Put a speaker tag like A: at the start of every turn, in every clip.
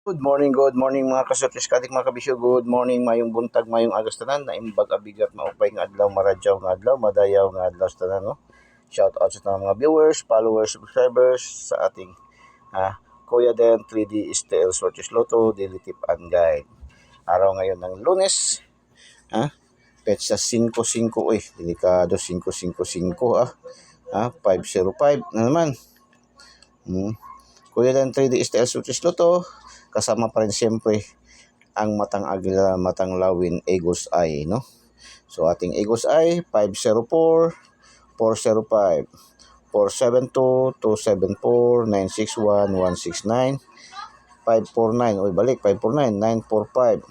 A: Good morning mga kasotis kadik mga kabisyo. Good morning, mayong buntag, mayong agas tanan. Naimbag abigat maupay nga adlaw, maradyaw nga adlaw, madayaw nga adlaw sa tanan, no? Shout out sa mga viewers, followers, subscribers sa ating Kuya Den 3D STL Sortis Lotto Daily Tip and Guide. Araw ngayon ng Lunes, petsa 5-5, delikado 5-5, 505 na naman. Kuya Den 3D STL Sortis Lotto, kasama pa rin siyempre ang matang agila, matang lawin, Eagles Eye, no? So ating Eagles Eye, 504, 405, 472, 274, 961, 169, 549, oy balik, 549, 945,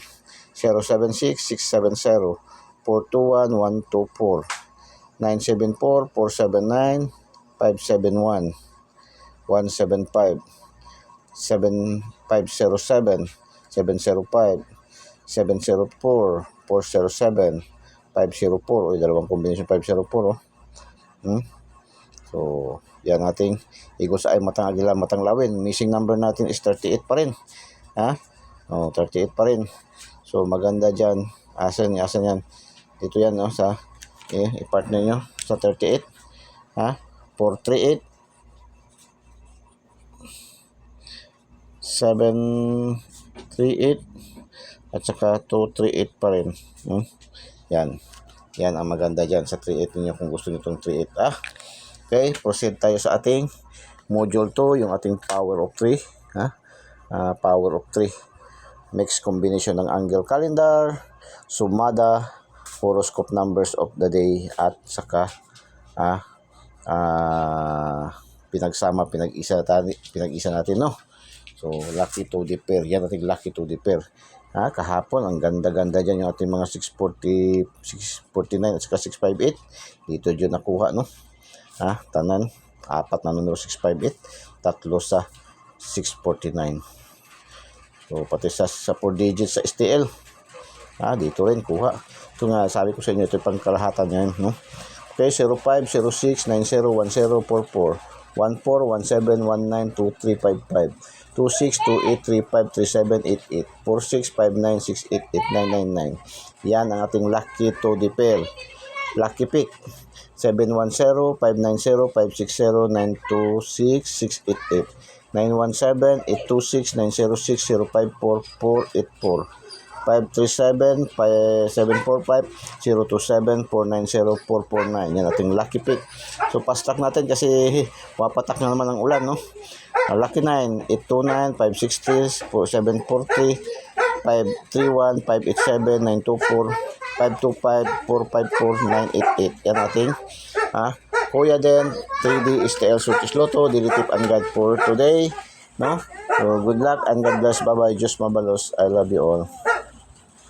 A: 076, 670, 421, 124, 974, 479, 571, 175, 7507, 705, 704, 407, 504, o dalawang kombinasyon 504, oh. So, yan ating Eagles Eye, matang agila, matang lawin. Missing number natin is 38 pa rin. 38 pa rin. So, maganda dyan. Asan yan? Dito yan, no, sa, i-partner nyo sa 38. 438, 738 at saka 238 pa rin. Yan ang maganda dyan sa 38 niyo kung gusto niyo itong 38. Okay, proceed tayo sa ating module 2, yung ating power of 3. Power of 3, mixed combination ng angle calendar, sumada, horoscope numbers of the day, at saka pinag-isa natin, no? So, lucky to the pair. Yan ating lucky to the pair. Kahapon, ang ganda-ganda dyan yung ating mga 640, 649 at saka 658. Dito dyan nakuha, no? Tanan, 4 na numero 658, 3 sa 649. So, pati sa 4 digits sa STL. Dito rin kuha. Ito nga, sabi ko sa inyo, ito yung pangkalahatan yan, no? Okay, 05, 06, 90, 10, 44, 14, 17, 19, 23, 55, 26, 28, 35, 37, 88, 46, 59, 68, 89, 99. Yan ang ating lucky to the pair. Lucky pick, 710, 590, 560, 926, 688, 917, 826, 906, 054, 484, 537, 745, 027, 490, 449. Yan ating lucky pick. So, fast track natin kasi wapatak na naman ang ulan, no? Lucky 9, 829, 560, 740, 531, 587, 924, 525, 454, 988. Yan ating Kuya Den 3D STL Sortis Lotto Daily Tip and Guide for today, no? So, good luck and God bless. Bye-bye. Diyos mabalos. I love you all.